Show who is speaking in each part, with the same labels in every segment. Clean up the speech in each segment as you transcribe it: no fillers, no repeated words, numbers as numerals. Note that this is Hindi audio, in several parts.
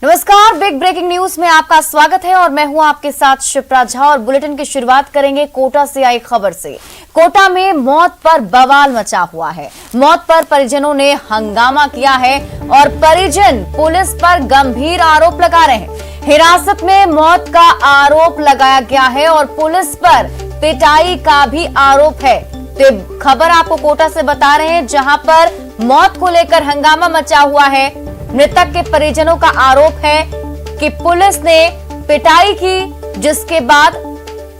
Speaker 1: नमस्कार, बिग ब्रेकिंग न्यूज में आपका स्वागत है और मैं हूं आपके साथ शिप्रा झा। और बुलेटिन की शुरुआत करेंगे कोटा से आई खबर से। कोटा में मौत पर बवाल मचा हुआ है। मौत पर परिजनों ने हंगामा किया है और परिजन पुलिस पर गंभीर आरोप लगा रहे हैं। हिरासत में मौत का आरोप लगाया गया है और पुलिस पर पिटाई का भी आरोप है। तो खबर आपको कोटा से बता रहे हैं, जहां पर मौत को लेकर हंगामा मचा हुआ है। मृतक के परिजनों का आरोप है कि पुलिस ने पिटाई की, जिसके बाद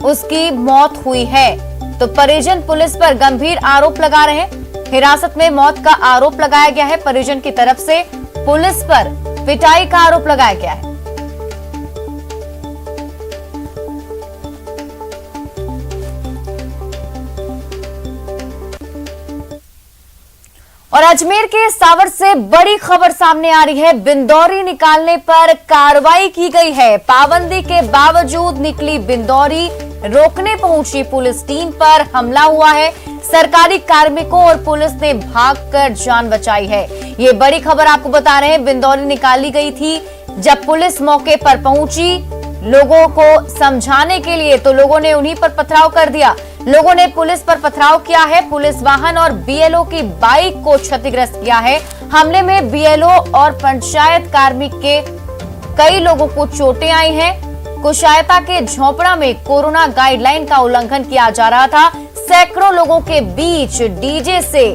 Speaker 1: उसकी मौत हुई है। तो परिजन पुलिस पर गंभीर आरोप लगा रहे हैं। हिरासत में मौत का आरोप लगाया गया है। परिजन की तरफ से पुलिस पर पिटाई का आरोप लगाया गया है। और अजमेर के सावर से बड़ी खबर सामने आ रही है। बिंदौरी निकालने पर कार्रवाई की गई है। पाबंदी के बावजूद निकली बिंदौरी, रोकने पहुंची पुलिस टीम पर हमला हुआ है। सरकारी कार्मिकों और पुलिस ने भागकर जान बचाई है। ये बड़ी खबर आपको बता रहे हैं। बिंदौरी निकाली गई थी। जब पुलिस मौके पर पहुंची लोगों को समझाने के लिए, तो लोगों ने उन्हीं पर पथराव कर दिया। लोगों ने पुलिस पर पथराव किया है। पुलिस वाहन और बीएलओ की बाइक को क्षतिग्रस्त किया है। हमले में बीएलओ और पंचायत कार्मिक के कई लोगों को चोटें आई हैं। कुशायता के झोपड़ा में कोरोना गाइडलाइन का उल्लंघन किया जा रहा था। सैकड़ों लोगों के बीच डीजे से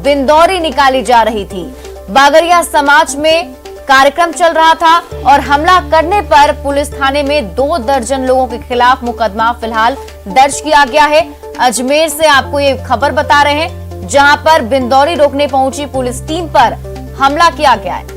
Speaker 1: बिंदौरी निकाली जा रही थी। बागरिया समाज में कार्यक्रम चल रहा था और हमला करने पर पुलिस थाने में 2 दर्जन लोगों के खिलाफ मुकदमा फिलहाल दर्ज किया गया है। अजमेर से आपको ये खबर बता रहे हैं, जहां पर बिंदौरी रोकने पहुंची पुलिस टीम पर हमला किया गया है।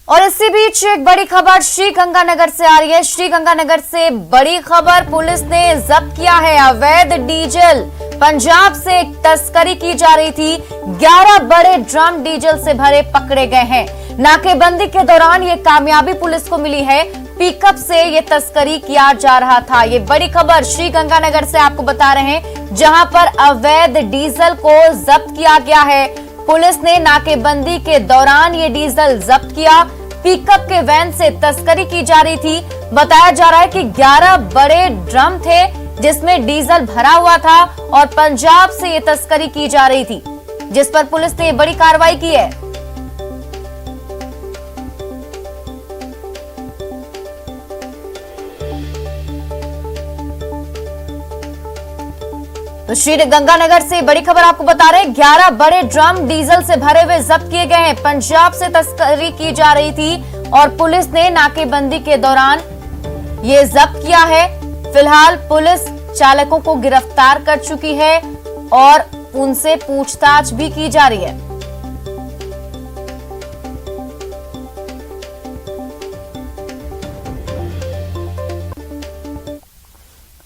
Speaker 1: और इसी बीच एक बड़ी खबर श्रीगंगानगर से आ रही है। श्रीगंगानगर से बड़ी खबर, पुलिस ने जब्त किया है अवैध डीजल। पंजाब से तस्करी की जा रही थी। 11 बड़े ड्रम डीजल से भरे पकड़े गए हैं। नाकेबंदी के दौरान ये कामयाबी पुलिस को मिली है। पिकअप से ये तस्करी किया जा रहा था। ये बड़ी खबर श्रीगंगानगर से आपको बता रहे हैं, जहां पर अवैध डीजल को जब्त किया गया है। पुलिस ने नाकेबंदी के दौरान ये डीजल जब्त किया। पिकअप के वैन से तस्करी की जा रही थी। बताया जा रहा है कि 11 बड़े ड्रम थे जिसमें डीजल भरा हुआ था और पंजाब से ये तस्करी की जा रही थी, जिस पर पुलिस ने बड़ी कार्रवाई की है। तो श्रीगंगानगर से बड़ी खबर आपको बता रहे हैं, 11 बड़े ड्रम डीजल से भरे हुए जब्त किए गए हैं। पंजाब से तस्करी की जा रही थी और पुलिस ने नाकेबंदी के दौरान ये जब्त किया है। फिलहाल पुलिस चालकों को गिरफ्तार कर चुकी है और उनसे पूछताछ भी की जा रही है।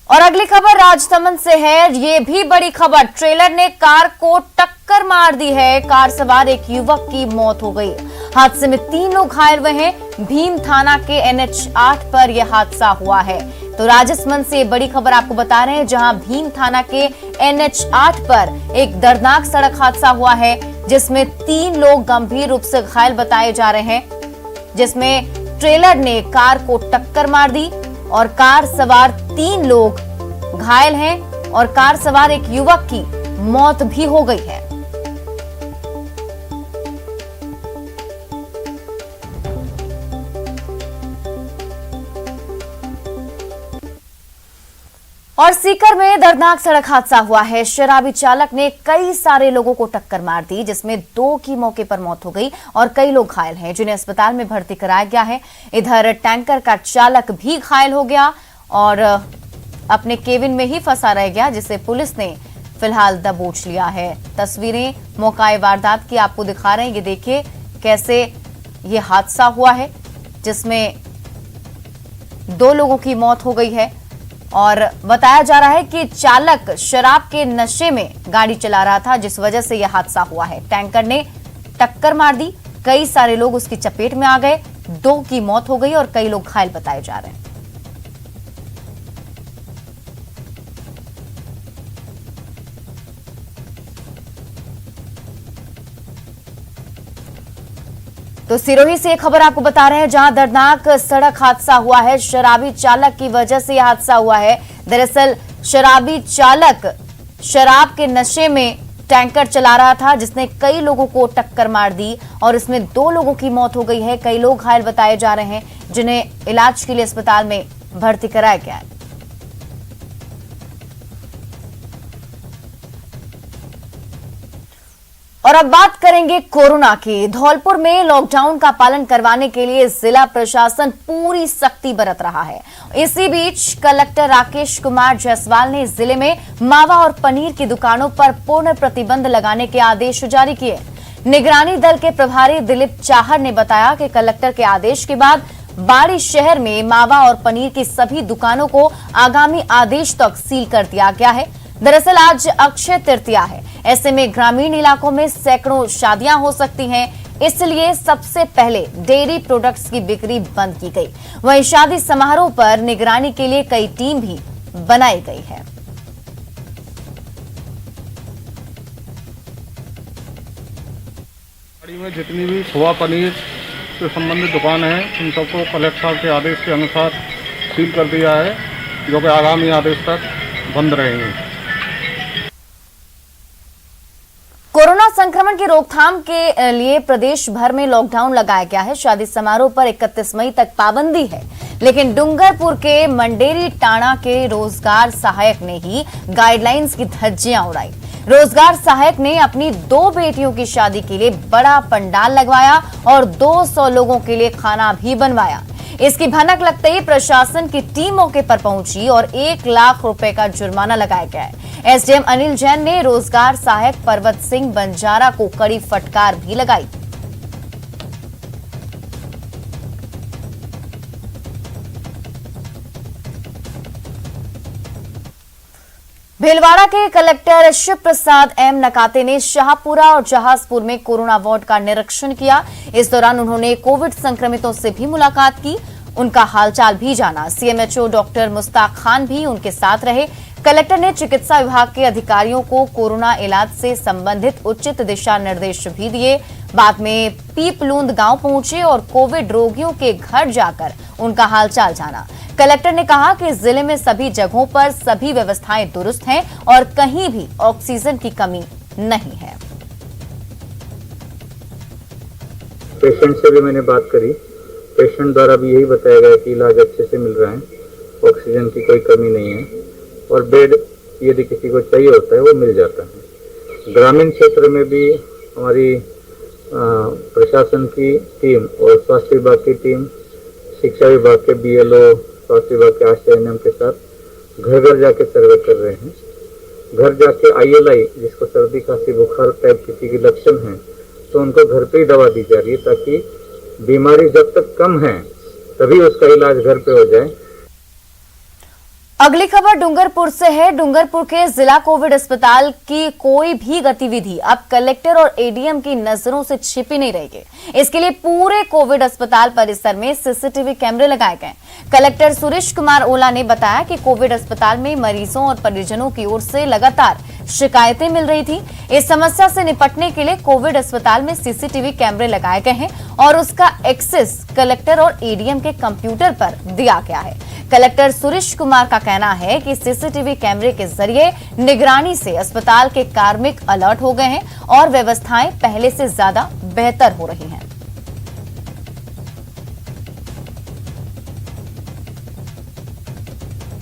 Speaker 1: और अगली खबर राजसमंद से है। ये भी बड़ी खबर, ट्रेलर ने कार को टक्कर मार दी है। कार सवार एक युवक की मौत हो गई। हादसे में 3 लोग घायल हुए हैं। भीम थाना के NH 8 पर यह हादसा हुआ है। तो राजसमंद से बड़ी खबर आपको बता रहे हैं, जहां भीम थाना के NH 8 पर एक दर्दनाक सड़क हादसा हुआ है, जिसमें 3 लोग गंभीर रूप से घायल बताए जा रहे हैं। जिसमें ट्रेलर ने कार को टक्कर मार दी और कार सवार 3 लोग घायल हैं और कार सवार एक युवक की मौत भी हो गई है। और सीकर में दर्दनाक सड़क हादसा हुआ है। शराबी चालक ने कई सारे लोगों को टक्कर मार दी, जिसमें 2 की मौके पर मौत हो गई और कई लोग घायल हैं, जिन्हें अस्पताल में भर्ती कराया गया है। इधर टैंकर का चालक भी घायल हो गया और अपने केबिन में ही फंसा रह गया, जिसे पुलिस ने फिलहाल दबोच लिया है। तस्वीरें मौका वारदात की आपको दिखा रहे हैं। ये देखिए कैसे ये हादसा हुआ है, जिसमें 2 लोगों की मौत हो गई है और बताया जा रहा है कि चालक शराब के नशे में गाड़ी चला रहा था, जिस वजह से यह हादसा हुआ है। टैंकर ने टक्कर मार दी। कई सारे लोग उसकी चपेट में आ गए, 2 की मौत हो गई और कई लोग घायल बताए जा रहे हैं। तो सिरोही से एक खबर आपको बता रहे हैं, जहां दर्दनाक सड़क हादसा हुआ है। शराबी चालक की वजह से यह हादसा हुआ है। दरअसल शराबी चालक शराब के नशे में टैंकर चला रहा था, जिसने कई लोगों को टक्कर मार दी और इसमें 2 लोगों की मौत हो गई है। कई लोग घायल बताए जा रहे हैं, जिन्हें इलाज के लिए अस्पताल में भर्ती कराया गया है। और अब बात करेंगे कोरोना की। धौलपुर में लॉकडाउन का पालन करवाने के लिए जिला प्रशासन पूरी सख्ती बरत रहा है। इसी बीच कलेक्टर राकेश कुमार जायसवाल ने जिले में मावा और पनीर की दुकानों पर पूर्ण प्रतिबंध लगाने के आदेश जारी किए। निगरानी दल के प्रभारी दिलीप चाहर ने बताया कि कलेक्टर के आदेश के बाद बाड़ी शहर में मावा और पनीर की सभी दुकानों को आगामी आदेश तक सील कर दिया गया है। दरअसल आज अक्षय तृतीया है, ऐसे में ग्रामीण इलाकों में सैकड़ों शादियां हो सकती हैं, इसलिए सबसे पहले डेयरी प्रोडक्ट्स की बिक्री बंद की गई। वहीं शादी समारोह पर निगरानी के लिए कई टीम भी बनाई गई है।
Speaker 2: में जितनी भी खोआ पनीर से संबंधित दुकान है, उन सबको कलेक्टर साहब के आदेश के अनुसार सील कर दिया है, जो कि आगामी आदेश तक बंद रहेंगे।
Speaker 1: कोरोना संक्रमण की रोकथाम के लिए प्रदेश भर में लॉकडाउन लगाया गया है। शादी समारोह पर 31 मई तक पाबंदी है, लेकिन डूंगरपुर के मंडेरी टाणा के रोजगार सहायक ने ही गाइडलाइंस की धज्जियां उड़ाई। रोजगार सहायक ने अपनी 2 बेटियों की शादी के लिए बड़ा पंडाल लगवाया और 200 लोगों के लिए खाना भी बनवाया। इसकी भनक लगते ही प्रशासन की टीम मौके पर पहुंची और 1 लाख रुपए का जुर्माना लगाया गया है। एसडीएम अनिल जैन ने रोजगार सहायक पर्वत सिंह बंजारा को कड़ी फटकार भी लगाई। भीलवाड़ा के कलेक्टर शिव प्रसाद एम नकाते ने शाहपुरा और जहाजपुर में कोरोना वार्ड का निरीक्षण किया। इस दौरान उन्होंने कोविड संक्रमितों से भी मुलाकात की, उनका हालचाल भी जाना। सीएमएचओ डॉक्टर मुस्ताक खान भी उनके साथ रहे। कलेक्टर ने चिकित्सा विभाग के अधिकारियों को कोरोना इलाज से संबंधित उचित दिशा निर्देश भी दिए। बाद में पीपलूंद गांव पहुंचे और कोविड रोगियों के घर जाकर उनका हालचाल जाना। कलेक्टर ने कहा कि जिले में सभी जगहों पर सभी व्यवस्थाएं दुरुस्त हैं और कहीं भी ऑक्सीजन की कमी नहीं है।
Speaker 3: पेशेंट से भी मैंने बात करी, पेशेंट द्वारा भी यही बताया गया कि इलाज अच्छे से मिल रहा है, ऑक्सीजन की कोई कमी नहीं है और बेड यदि किसी को चाहिए होता है वो मिल जाता है। ग्रामीण क्षेत्र में भी हमारी प्रशासन की टीम और स्वास्थ्य विभाग की टीम, शिक्षा विभाग के बीएलओ, स्वास्थ्य विभाग के आशा एनएम के साथ घर घर जाके सर्वे कर रहे हैं। घर जाके आईएलआई, जिसको सर्दी खांसी बुखार टाइप किसी के लक्षण हैं, तो उनको घर पे ही दवा दी जा रही है, ताकि बीमारी जब तक कम है तभी उसका इलाज घर पे हो जाए।
Speaker 1: अगली खबर डूंगरपुर से है। डूंगरपुर के जिला कोविड अस्पताल की कोई भी गतिविधि अब कलेक्टर और एडीएम की नजरों से छिपी नहीं रहेगी। इसके लिए पूरे कोविड अस्पताल परिसर में सीसीटीवी कैमरे लगाए गए। कलेक्टर सुरेश कुमार ओला ने बताया कि कोविड अस्पताल में मरीजों और परिजनों की ओर से लगातार शिकायतें मिल रही थी। इस समस्या से निपटने के लिए कोविड अस्पताल में सीसीटीवी कैमरे लगाए गए हैं और उसका एक्सेस कलेक्टर और एडीएम के कंप्यूटर पर दिया गया है। कलेक्टर सुरेश कुमार का कहना है कि सीसीटीवी कैमरे के जरिए निगरानी से अस्पताल के कार्मिक अलर्ट हो गए हैं और व्यवस्थाएं पहले से ज्यादा बेहतर हो रही हैं।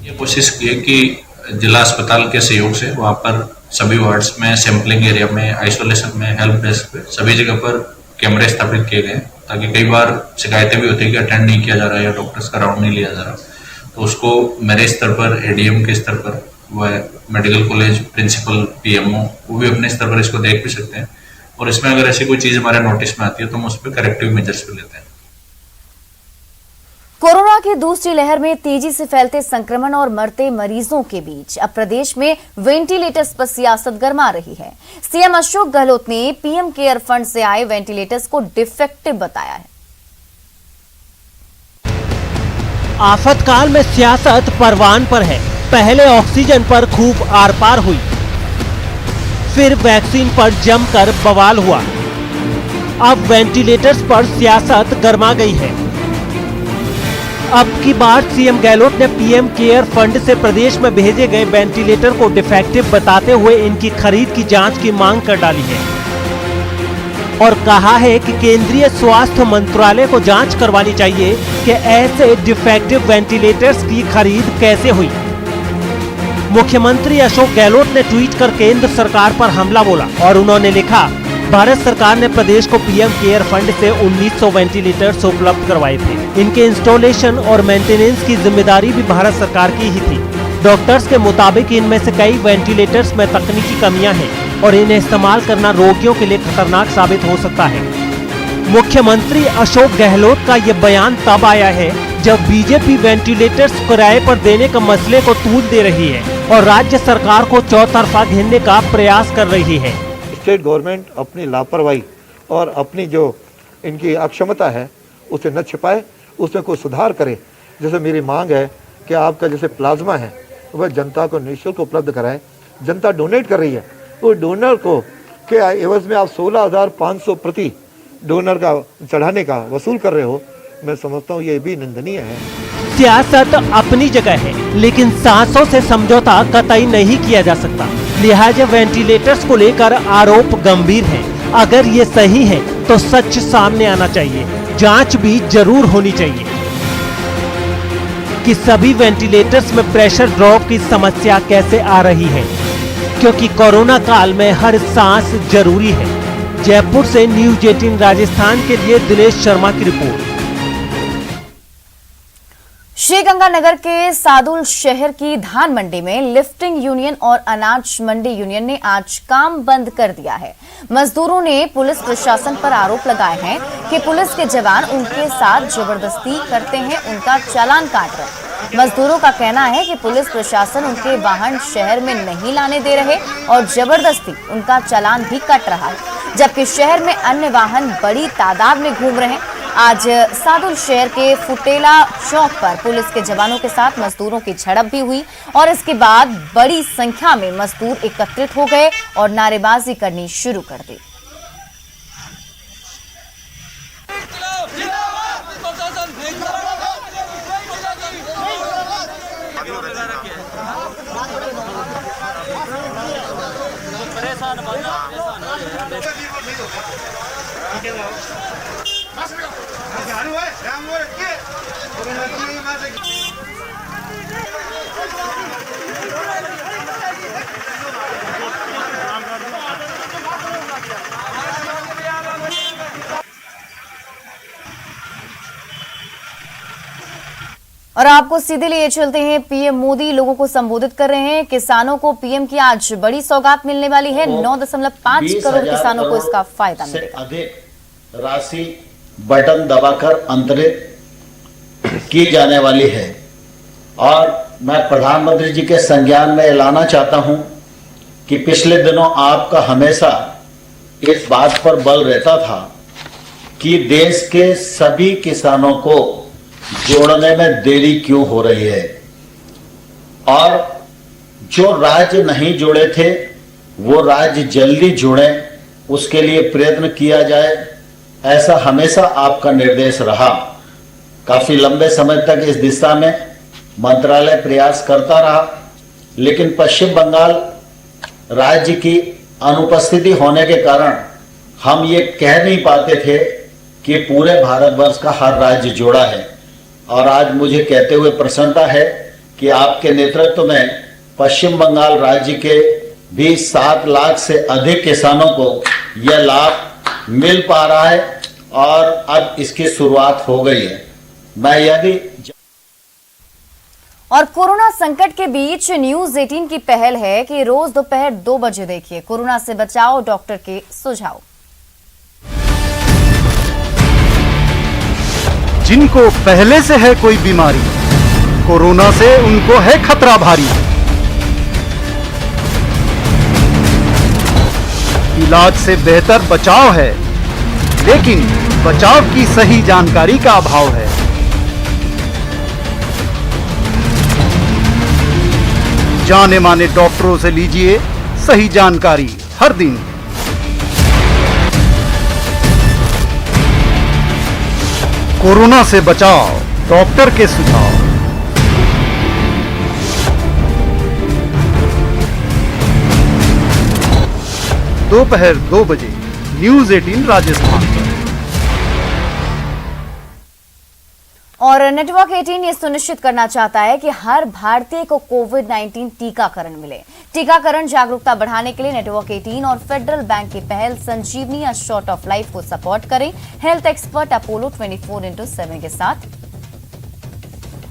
Speaker 4: ये कोशिश की है कि जिला अस्पताल के सहयोग से वहां पर सभी वार्ड्स में, सैंपलिंग एरिया में, आइसोलेशन में, हेल्प डेस्क पे सभी जगह पर कैमरे स्थापित किए गए, ताकि कई बार शिकायतें भी होती है कि अटेंड नहीं किया जा रहा है या डॉक्टर्स का राउंड नहीं लिया जा रहा, तो उसको मेरे स्तर पर, एडीएम के स्तर पर, वह मेडिकल कॉलेज प्रिंसिपल, पीएमओ, वो भी अपने स्तर पर इसको देख भी सकते हैं और इसमें अगर ऐसी कोई चीज हमारे नोटिस में आती है तो हम उस पर करेक्टिव मेजर्स भी लेते हैं।
Speaker 1: कोरोना की दूसरी लहर में तेजी से फैलते संक्रमण और मरते मरीजों के बीच अब प्रदेश में वेंटिलेटर्स पर सियासत गरमा रही है। सीएम अशोक गहलोत ने पीएम केयर फंड से आए वेंटिलेटर्स को डिफेक्टिव बताया है।
Speaker 5: आफतकाल में सियासत परवान पर है। पहले ऑक्सीजन पर खूब आर पार हुई, फिर वैक्सीन पर जमकर बवाल हुआ। अब वेंटिलेटर्स पर सियासत गरमा गई है। अब की बार सीएम गहलोत ने पीएम केयर फंड से प्रदेश में भेजे गए वेंटिलेटर को डिफेक्टिव बताते हुए इनकी खरीद की जांच की मांग कर डाली है और कहा है कि केंद्रीय स्वास्थ्य मंत्रालय को जांच करवानी चाहिए कि ऐसे डिफेक्टिव वेंटिलेटर्स की खरीद कैसे हुई। मुख्यमंत्री अशोक गहलोत ने ट्वीट कर केंद्र सरकार पर हमला बोला और उन्होंने लिखा, भारत सरकार ने प्रदेश को पीएम केयर फंड से 1900 वेंटिलेटर्स उपलब्ध करवाए थे। इनके इंस्टॉलेशन और मेंटेनेंस की जिम्मेदारी भी भारत सरकार की ही थी। डॉक्टर्स के मुताबिक इनमें से कई वेंटिलेटर्स में तकनीकी कमियां हैं और इन्हें इस्तेमाल करना रोगियों के लिए खतरनाक साबित हो सकता है। मुख्यमंत्री अशोक गहलोत का ये बयान तब आया है जब बीजेपी वेंटिलेटर्स किराए पर देने का मसले को तूल दे रही है और राज्य सरकार को चौतरफा घेरने का प्रयास कर रही है।
Speaker 6: स्टेट गवर्नमेंट अपनी लापरवाही और अपनी जो इनकी अक्षमता है उसे न छिपाए, उसमें कोई सुधार करे। जैसे मेरी मांग है कि आपका जैसे प्लाज्मा है वह जनता को निःशुल्क उपलब्ध कराएं। जनता डोनेट कर रही है, तो डोनर को के एवज में आप 16,500 प्रति डोनर का चढ़ाने का वसूल कर रहे हो। मैं समझता हूँ ये भी निंदनीय है।
Speaker 5: सियासत अपनी जगह है, लेकिन सांसों से समझौता कतई नहीं किया जा सकता। लिहाजा वेंटिलेटर्स को लेकर आरोप गंभीर हैं। अगर ये सही है तो सच सामने आना चाहिए, जांच भी जरूर होनी चाहिए कि सभी वेंटिलेटर्स में प्रेशर ड्रॉप की समस्या कैसे आ रही है, क्योंकि कोरोना काल में हर सांस जरूरी है। जयपुर से न्यूज 18 राजस्थान के लिए दिनेश शर्मा की रिपोर्ट।
Speaker 1: श्रीगंगानगर के सादुल शहर की धान मंडी में लिफ्टिंग यूनियन और अनाज मंडी यूनियन ने आज काम बंद कर दिया है। मजदूरों ने पुलिस प्रशासन पर आरोप लगाए हैं कि पुलिस के जवान उनके साथ जबरदस्ती करते हैं, उनका चालान काट रहे हैं। मजदूरों का कहना है कि पुलिस प्रशासन उनके वाहन शहर में नहीं लाने दे रहे और जबरदस्ती उनका चालान भी कट रहा है, जबकि शहर में अन्य वाहन बड़ी तादाद में घूम रहे हैं। आज सादुल शहर के फुटेला चौक पर पुलिस के जवानों के साथ मजदूरों की झड़प भी हुई और इसके बाद बड़ी संख्या में मजदूर एकत्रित हो गए और नारेबाजी करनी शुरू कर दी। और आपको सीधे लिए चलते हैं, पीएम मोदी लोगों को संबोधित कर रहे हैं। किसानों को पीएम की आज बड़ी सौगात मिलने वाली है। 9.5 करोड़ किसानों को इसका फायदा मिलेगा।
Speaker 7: अधिक राशि बटन दबाकर अंतरित की जाने वाली है और मैं प्रधानमंत्री जी के संज्ञान में लाना चाहता हूं कि पिछले दिनों आपका हमेशा इस बात पर बल रहता था कि देश के सभी किसानों को जोड़ने में देरी क्यों हो रही है और जो राज्य नहीं जुड़े थे वो राज्य जल्दी जुड़े, उसके लिए प्रयत्न किया जाए, ऐसा हमेशा आपका निर्देश रहा। काफी लंबे समय तक इस दिशा में मंत्रालय प्रयास करता रहा, लेकिन पश्चिम बंगाल राज्य की अनुपस्थिति होने के कारण हम ये कह नहीं पाते थे कि पूरे भारतवर्ष का हर राज्य जोड़ा है। और आज मुझे कहते हुए प्रसन्नता है कि आपके नेतृत्व में पश्चिम बंगाल राज्य के भी 7 लाख से अधिक किसानों को यह लाभ मिल पा रहा है और अब इसकी शुरुआत हो गई है। मैं यदि
Speaker 1: और कोरोना संकट के बीच न्यूज 18 की पहल है कि रोज दोपहर 2 बजे देखिए कोरोना से बचाओ डॉक्टर के सुझाव।
Speaker 8: जिनको पहले से है कोई बीमारी, कोरोना से उनको है खतरा भारी। इलाज से बेहतर बचाव है, लेकिन बचाव की सही जानकारी का अभाव है। जाने माने डॉक्टरों से लीजिए सही जानकारी हर दिन। कोरोना से बचाव, डॉक्टर के सुझाव। दोपहर 2 बजे न्यूज़ 18 राजस्थान पर।
Speaker 1: और नेटवर्क 18 ये सुनिश्चित करना चाहता है कि हर भारतीय को कोविड-19 टीकाकरण मिले। टीकाकरण जागरूकता बढ़ाने के लिए नेटवर्क 18 और फेडरल बैंक की पहल संजीवनी या शॉर्ट ऑफ लाइफ को सपोर्ट करें। हेल्थ एक्सपर्ट अपोलो 24/7 के साथ।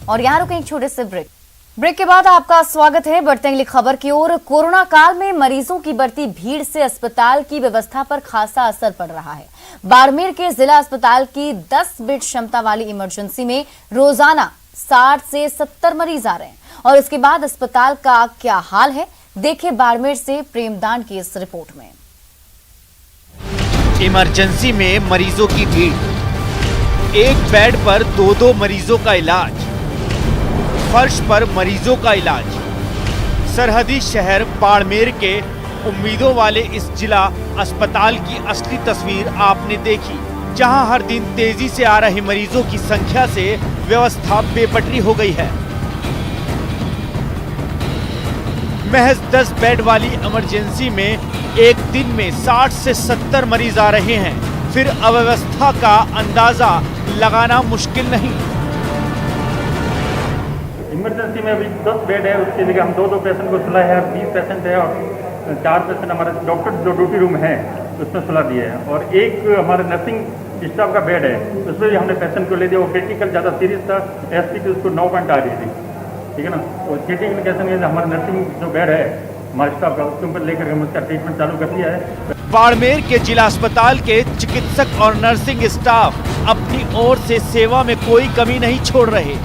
Speaker 1: और यहां रुकें एक छोटे से ब्रेक के बाद आपका स्वागत है। बढ़ते अगली खबर की ओर। कोरोना काल में मरीजों की बढ़ती भीड़ से अस्पताल की व्यवस्था पर खासा असर पड़ रहा है। बाड़मेर के जिला अस्पताल की 10 बेड क्षमता वाली इमरजेंसी में रोजाना 60 से 70 मरीज आ रहे हैं और इसके बाद अस्पताल का क्या हाल है, देखिए बाड़मेर से प्रेमदान की इस रिपोर्ट में।
Speaker 5: इमरजेंसी में मरीजों की भीड़, एक बेड पर 2-2 मरीजों का इलाज, फर्श पर मरीजों का इलाज। सरहदी शहर बाड़मेर के उम्मीदों वाले इस जिला अस्पताल की असली तस्वीर आपने देखी, जहां हर दिन तेजी से आ रहे मरीजों की संख्या से व्यवस्था बेपटरी हो गई है। महज 10 बेड वाली इमरजेंसी में एक दिन में 60 से 70 मरीज आ रहे हैं। फिर अव्यवस्था का अंदाजा लगाना मुश्किल नहीं।
Speaker 2: इमरजेंसी में अभी 10 बेड है, उसकी जगह हम 2-2 पेशेंट को सुला है। 20 पेशेंट है और 4 पेशेंट हमारे डॉक्टर जो ड्यूटी रूम है उसमें सुला दिए हैं और एक हमारे नर्सिंग स्टाफ का बेड है, उसमें भी हमने पेशेंट को ले दिया। वो क्रिटिकल ज़्यादा सीरियस था, एसपी की उसको 9 पॉइंट आ रही थी, ठीक है ना। और क्रिटिकल कैसे में हमारे नर्सिंग जो बेड है हमारे स्टाफ का, उसके ऊपर लेकर हम उसका ट्रीटमेंट चालू कर दिया है।
Speaker 5: बाड़मेर के जिला अस्पताल के चिकित्सक और नर्सिंग स्टाफ अपनी ओर से सेवा में कोई कमी नहीं छोड़ रहे,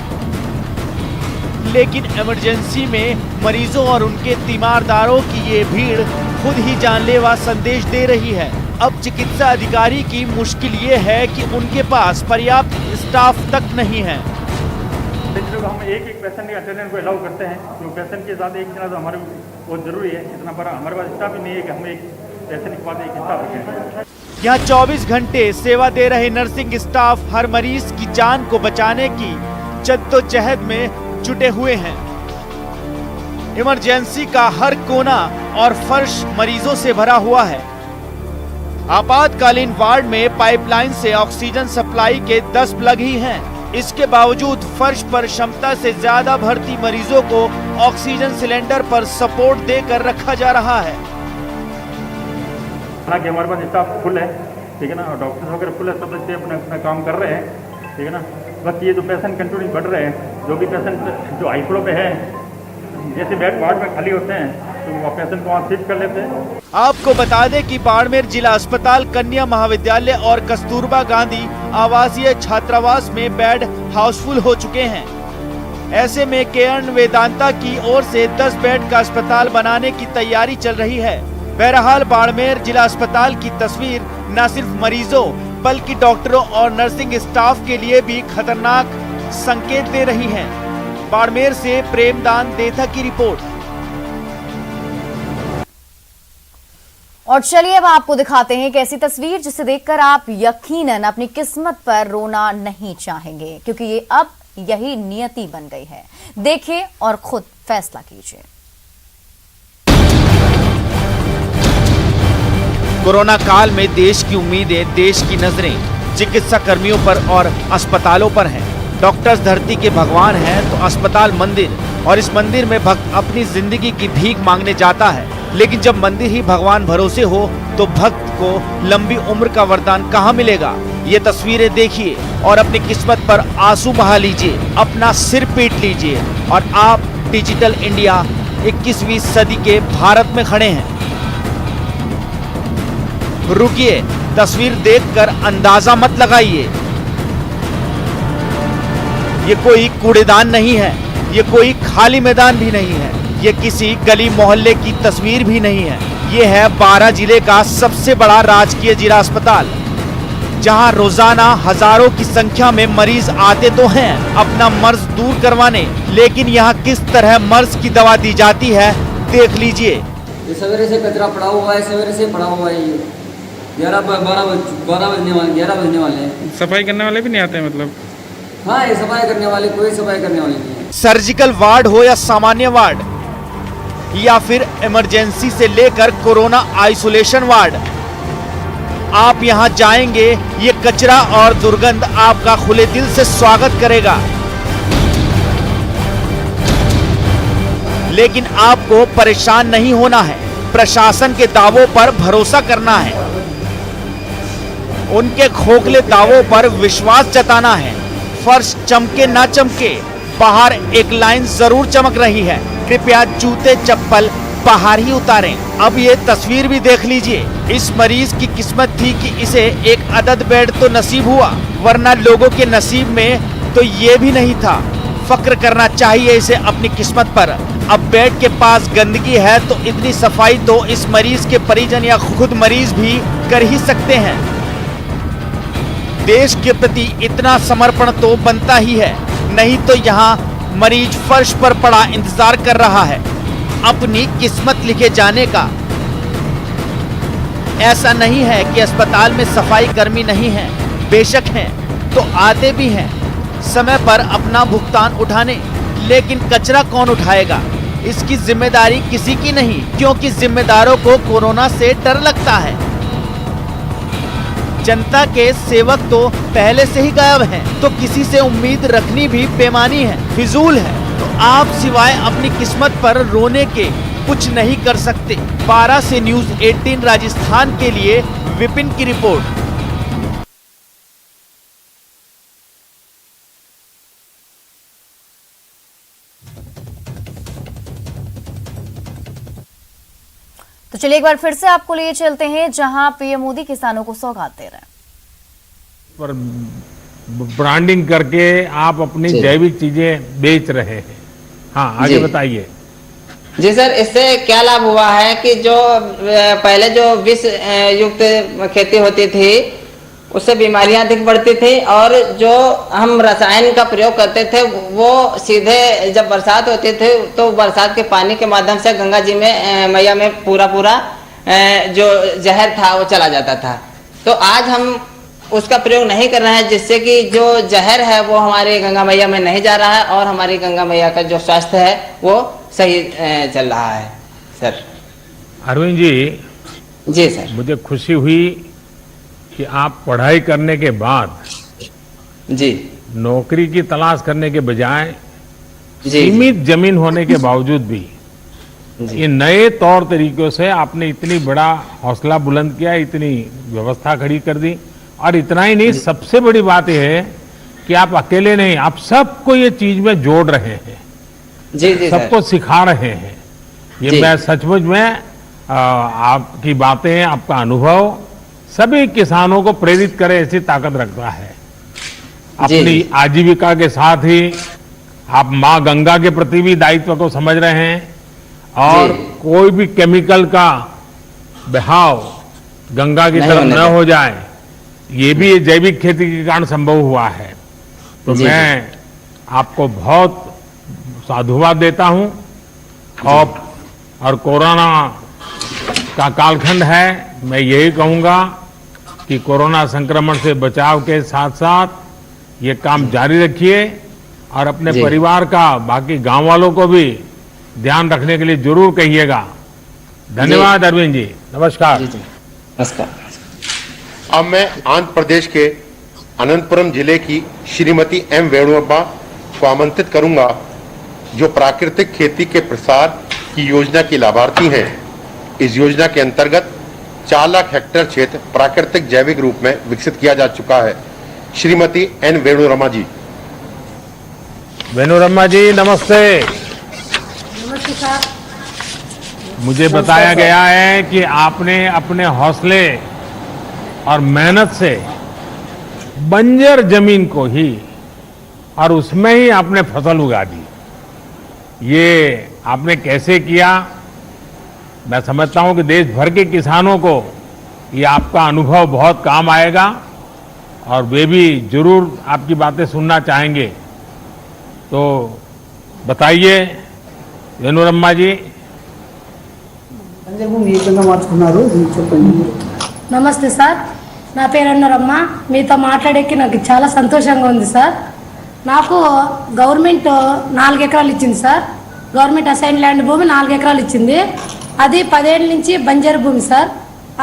Speaker 5: लेकिन इमरजेंसी में मरीजों और उनके तीमारदारों की ये भीड़ खुद ही जानलेवा संदेश दे रही है। अब चिकित्सा अधिकारी की मुश्किल ये है कि उनके पास पर्याप्त स्टाफ तक नहीं है।
Speaker 2: हम एक पेशेंट के अटेंडेंट को अलाउ करते हैं, तो पेशेंट के साथ एक जना तो हमारे बहुत जरूरी है। इतना बड़ा हमारे पास स्टाफ ही नहीं है कि हम एक पेशेंट के बाद एक स्टाफ रखें।
Speaker 5: यहाँ 24 घंटे सेवा दे रहे नर्सिंग स्टाफ हर मरीज की जान को बचाने की जद्दोजहद में जुटे हुए हैं। इमरजेंसी का हर कोना और फर्श मरीजों से भरा हुआ है। आपातकालीन वार्ड में पाइपलाइन से ऑक्सीजन सप्लाई के 10 प्लग ही हैं। इसके बावजूद फर्श पर क्षमता से ज्यादा भर्ती मरीजों को ऑक्सीजन सिलेंडर पर सपोर्ट देकर रखा जा रहा है।
Speaker 2: हालांकि हमारे पास स्टाफ फुल है, ठीक है ना, और डॉक्टर्स वगैरह फुल है, सब बच्चे अपना काम कर रहे हैं, ठीक है ना। बस ये जो पेशेंट कंटिन्यू बढ़ रहे हैं, जो भी पेशेंट जो हाई फ्लो पे है, जैसे बेड वार्ड में खाली होते हैं तो वो पेशेंट को वहाँ शिफ्ट कर लेते हैं।
Speaker 5: आपको बता दें कि बाड़मेर जिला अस्पताल, कन्या महाविद्यालय और कस्तूरबा गांधी आवासीय छात्रावास में बेड हाउसफुल हो चुके हैं। ऐसे में केएन वेदांता की ओर से 10 बेड का अस्पताल बनाने की तैयारी चल रही है। बहरहाल बाड़मेर जिला अस्पताल की तस्वीर न सिर्फ मरीजों बल्कि डॉक्टरों और नर्सिंग स्टाफ के लिए भी खतरनाक संकेत दे रही है। बाड़मेर से प्रेमदान देथा की रिपोर्ट।
Speaker 1: और चलिए अब आपको दिखाते हैं एक ऐसी तस्वीर जिसे देखकर आप यकीनन अपनी किस्मत पर रोना नहीं चाहेंगे, क्योंकि ये अब यही नियति बन गई है। देखिए और खुद फैसला कीजिए।
Speaker 5: कोरोना काल में देश की उम्मीदें, देश की नजरें चिकित्सा कर्मियों पर और अस्पतालों पर हैं। डॉक्टर्स धरती के भगवान हैं तो अस्पताल मंदिर, और इस मंदिर में भक्त अपनी जिंदगी की भीख मांगने जाता है। लेकिन जब मंदिर ही भगवान भरोसे हो तो भक्त को लंबी उम्र का वरदान कहाँ मिलेगा। ये तस्वीरें देखिए और अपनी किस्मत पर आंसू बहा लीजिए, अपना सिर पीट लीजिए और आप डिजिटल इंडिया 21वीं सदी के भारत में खड़े हैं। रुकिए, तस्वीर देखकर अंदाजा मत लगाइए।
Speaker 9: ये कोई कूड़ेदान नहीं है, ये कोई खाली मैदान भी नहीं है, ये किसी गली मोहल्ले की तस्वीर भी नहीं है। ये है बारां जिले का सबसे बड़ा राजकीय जिला अस्पताल, जहां रोजाना हजारों की संख्या में मरीज आते तो हैं अपना मर्ज दूर करवाने, लेकिन यहाँ किस तरह मर्ज की दवा दी जाती है देख लीजिए।
Speaker 10: ये सवेरे से कचरा पड़ा हुआ है, सवेरे से पड़ा हुआ है। ये 11 बजने वाले हैं।
Speaker 2: सफाई करने वाले भी नहीं आते हैं मतलब?
Speaker 10: हाँ, ये सफाई करने वाले, कोई सफाई करने वाले नहीं है।
Speaker 9: सर्जिकल वार्ड हो या सामान्य वार्ड, या फिर इमरजेंसी से लेकर कोरोना आइसोलेशन वार्ड, आप यहां जाएंगे, ये कचरा और दुर्गंध आपका खुले दिल से स्वागत करेगा। लेकिन आपको परेशान नहीं होना है, प्रशासन के दावों पर भरोसा करना है, उनके खोखले दावों पर विश्वास जताना है। फर्श चमके ना चमके, बाहर एक लाइन जरूर चमक रही है, कृपया जूते चप्पल बाहर ही उतारें। अब ये तस्वीर भी देख लीजिए, इस मरीज की किस्मत थी कि इसे एक अदद बेड तो नसीब हुआ, वरना लोगों के नसीब में तो ये भी नहीं था। फक्र करना चाहिए इसे अपनी किस्मत पर। अब बेड के पास गंदगी है तो इतनी सफाई तो इस मरीज के परिजन या खुद मरीज भी कर ही सकते हैं। देश के प्रति इतना समर्पण तो बनता ही है, नहीं तो यहाँ मरीज फर्श पर पड़ा इंतजार कर रहा है अपनी किस्मत लिखे जाने का। ऐसा नहीं है कि अस्पताल में सफाई कर्मी नहीं है, बेशक हैं, तो आते भी हैं समय पर अपना भुगतान उठाने, लेकिन कचरा कौन उठाएगा? इसकी जिम्मेदारी किसी की नहीं, क्योंकि जिम्मेदारों को कोरोना से डर लगता है। जनता के सेवक तो पहले से ही गायब हैं, तो किसी से उम्मीद रखनी भी बेमानी है, फिजूल है। तो आप सिवाय अपनी किस्मत पर रोने के कुछ नहीं कर सकते। 12 से न्यूज़ 18 राजस्थान के लिए विपिन की रिपोर्ट।
Speaker 1: तो चलिए एक बार फिर से आपको लिए चलते हैं जहां पीएम मोदी किसानों को सौगात दे रहे हैं।
Speaker 11: पर ब्रांडिंग करके आप अपनी जैविक चीजें बेच रहे हैं। हाँ, आगे बताइए।
Speaker 12: जी सर, इससे क्या लाभ हुआ है कि जो पहले जो विष युक्त खेती होती थी उससे बीमारियां अधिक बढ़ती थी, और जो हम रसायन का प्रयोग करते थे वो सीधे जब बरसात होती थी तो बरसात के पानी के माध्यम से गंगा जी में मैया में पूरा जो जहर था वो चला जाता था। तो आज हम उसका प्रयोग नहीं कर रहे हैं, जिससे कि जो जहर है वो हमारे गंगा मैया में नहीं जा रहा है और हमारी गंगा मैया का जो स्वास्थ्य है वो सही चल रहा है। सर
Speaker 11: अरविंद
Speaker 12: जी सर,
Speaker 11: मुझे खुशी हुई कि आप पढ़ाई करने के बाद
Speaker 12: जी
Speaker 11: नौकरी की तलाश करने के बजाय सीमित जमीन होने के बावजूद भी ये नए तौर तरीकों से आपने इतनी बड़ा हौसला बुलंद किया, इतनी व्यवस्था खड़ी कर दी। और इतना ही नहीं, सबसे बड़ी बात यह है कि आप अकेले नहीं, आप सबको ये चीज में जोड़ रहे हैं, सबको सिखा रहे हैं। ये मैं सचमुच में आपकी बातें, आपका अनुभव सभी किसानों को प्रेरित करे ऐसी ताकत रखता है। अपनी आजीविका के साथ ही आप माँ गंगा के प्रति भी दायित्व को समझ रहे हैं, और कोई भी केमिकल का बहाव गंगा की तरफ न हो जाए, ये भी जैविक खेती के कारण संभव हुआ है। तो मैं आपको बहुत साधुवाद देता हूं। और कोरोना का कालखंड है, मैं यही कहूंगा कि कोरोना संक्रमण से बचाव के साथ साथ ये काम जारी रखिए, और अपने परिवार का, बाकी गांव वालों को भी ध्यान रखने के लिए जरूर कहिएगा। धन्यवाद अरविंद जी, नमस्कार।
Speaker 12: नमस्कार।
Speaker 13: अब मैं आंध्र प्रदेश के अनंतपुरम जिले की श्रीमती एम वेणुअप्पा को आमंत्रित करूंगा, जो प्राकृतिक खेती के प्रसार की योजना की लाभार्थी हैं। इस योजना के अंतर्गत 4 लाख हेक्टेयर क्षेत्र प्राकृतिक जैविक रूप में विकसित किया जा चुका है। श्रीमती एन वेणुरमा जी।
Speaker 11: वेणुरमा जी नमस्ते।
Speaker 14: नमस्ते सर।
Speaker 11: मुझे बताया गया है कि आपने अपने हौसले और मेहनत से बंजर जमीन को ही और उसमें ही आपने फसल उगा दी। ये आपने कैसे किया, मैं समझता हूं कि देश भर के किसानों को ये आपका अनुभव बहुत काम आएगा और वे भी जरूर आपकी बातें सुनना चाहेंगे। तो बताइए वेणुरम्मा जी।
Speaker 14: నమస్తే సార్, నా పేరు అన్నరమ్మ. మీతో మాట్లాడేకి నాకు చాలా సంతోషంగా ఉంది సార్. నాకు గవర్నమెంట్ 4 ఎకరాలు ఇచ్చింది సార్. గవర్నమెంట్ అసైన్ ల్యాండ్ భూమి 4 ఎకరాలు ఇచ్చింది. అది 10 ఏళ్ళ నుంచి బంజరు భూమి సార్.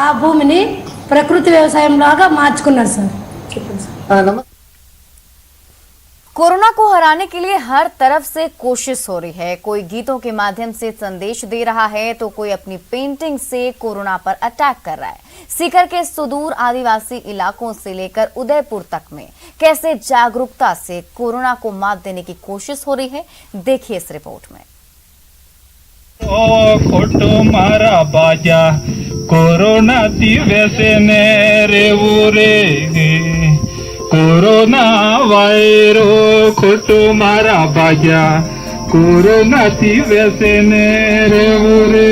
Speaker 14: ఆ భూమిని ప్రకృతి వ్యవసాయం లాగా మార్చుకున్నారు సార్. చెప్పండి సార్.
Speaker 1: कोरोना को हराने के लिए हर तरफ से कोशिश हो रही है। कोई गीतों के माध्यम से संदेश दे रहा है तो कोई अपनी पेंटिंग से कोरोना पर अटैक कर रहा है। सीकर के सुदूर आदिवासी इलाकों से लेकर उदयपुर तक में कैसे जागरूकता से कोरोना को मात देने की कोशिश हो रही है, देखिए इस रिपोर्ट में।
Speaker 15: मारा बाजा कोरोना दिवसे रे कोरोना वायरो खोटो मारा बाजा कोरोना दिवसे रे।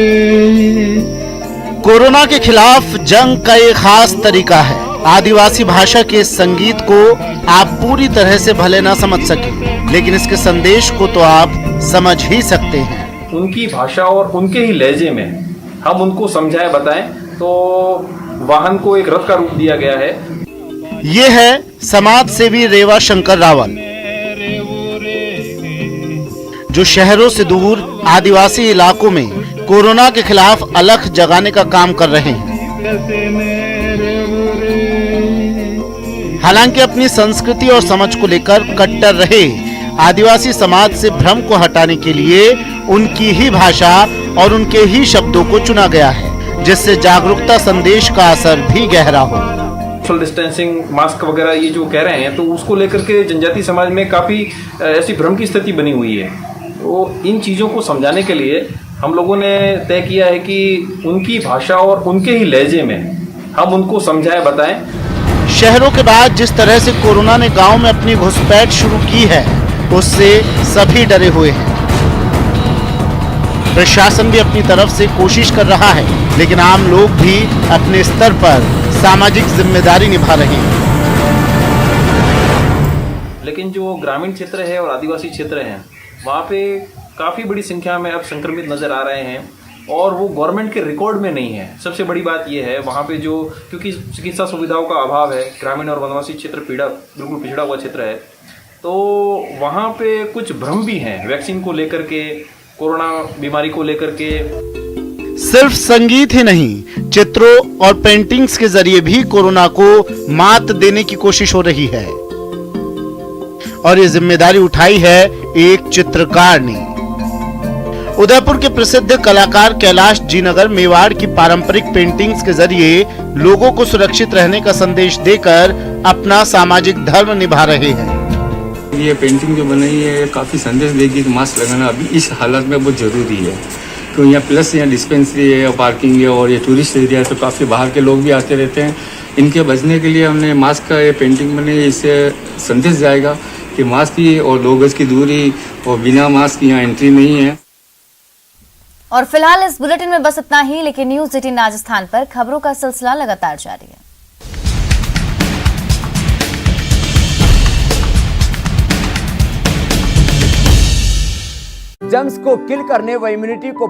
Speaker 9: कोरोना के खिलाफ जंग का एक खास तरीका है। आदिवासी भाषा के संगीत को आप पूरी तरह से भले ना समझ सके, लेकिन इसके संदेश को तो आप समझ ही सकते हैं।
Speaker 16: उनकी भाषा और उनके ही लहजे में हम उनको समझाएं बताएं तो वाहन को एक रथ का रूप दिया गया है।
Speaker 9: ये है समाज सेवी रेवा शंकर रावल, जो शहरों से दूर आदिवासी इलाकों में कोरोना के खिलाफ अलख जगाने का काम कर रहे हैं। हालांकि अपनी संस्कृति और समझ को लेकर कट्टर रहे आदिवासी समाज से भ्रम को हटाने के लिए उनकी ही भाषा और उनके ही शब्दों को चुना गया है, जिससे जागरूकता संदेश का असर भी गहरा हो।
Speaker 16: सोशल डिस्टेंसिंग, मास्क वगैरह ये जो कह रहे हैं, तो उसको लेकर के जनजातीय समाज में काफ़ी ऐसी भ्रम की स्थिति बनी हुई है। तो इन चीज़ों को समझाने के लिए हम लोगों ने तय किया है कि उनकी भाषा और उनके ही लहजे में हम उनको समझाएं बताएं।
Speaker 9: शहरों के बाद जिस तरह से कोरोना ने गांव में अपनी घुसपैठ शुरू की है, उससे सभी डरे हुए हैं। प्रशासन भी अपनी तरफ से कोशिश कर रहा है, लेकिन आम लोग भी अपने स्तर पर सामाजिक जिम्मेदारी निभा रहे हैं।
Speaker 16: लेकिन जो ग्रामीण क्षेत्र है और आदिवासी क्षेत्र हैं, वहाँ पे काफ़ी बड़ी संख्या में अब संक्रमित नज़र आ रहे हैं और वो गवर्नमेंट के रिकॉर्ड में नहीं है। सबसे बड़ी बात ये है वहाँ पे जो, क्योंकि चिकित्सा सुविधाओं का अभाव है, ग्रामीण और वनवासी क्षेत्र बिल्कुल पिछड़ा हुआ क्षेत्र है, तो वहाँ पे कुछ भ्रम भी हैं वैक्सीन को लेकर के, कोरोना बीमारी को लेकर के।
Speaker 9: सिर्फ संगीत ही नहीं, चित्रों और पेंटिंग्स के जरिए भी कोरोना को मात देने की कोशिश हो रही है और ये जिम्मेदारी उठाई है एक चित्रकार ने। उदयपुर के प्रसिद्ध कलाकार कैलाश जी नगर मेवाड़ की पारंपरिक पेंटिंग्स के जरिए लोगों को सुरक्षित रहने का संदेश देकर अपना सामाजिक धर्म निभा रहे हैं।
Speaker 17: ये पेंटिंग जो बनाई है काफ़ी संदेश देगी कि मास्क लगाना अभी इस हालत में बहुत ज़रूरी है। तो यहाँ प्लस यहाँ डिस्पेंसरी है, पार्किंग है और ये टूरिस्ट एरिया है, तो काफ़ी बाहर के लोग भी आते रहते हैं। इनके बचने के लिए हमने मास्क का ये पेंटिंग बनाई। इससे संदेश जाएगा कि मास्क ही और 2 गज की दूरी और बिना मास्क यहाँ एंट्री नहीं है।
Speaker 1: और फिलहाल इस बुलेटिन में बस इतना ही, लेकिन न्यूज 18 राजस्थान पर खबरों का सिलसिला लगातार जारी है।
Speaker 18: जर्म्स को किल करने व इम्यूनिटी को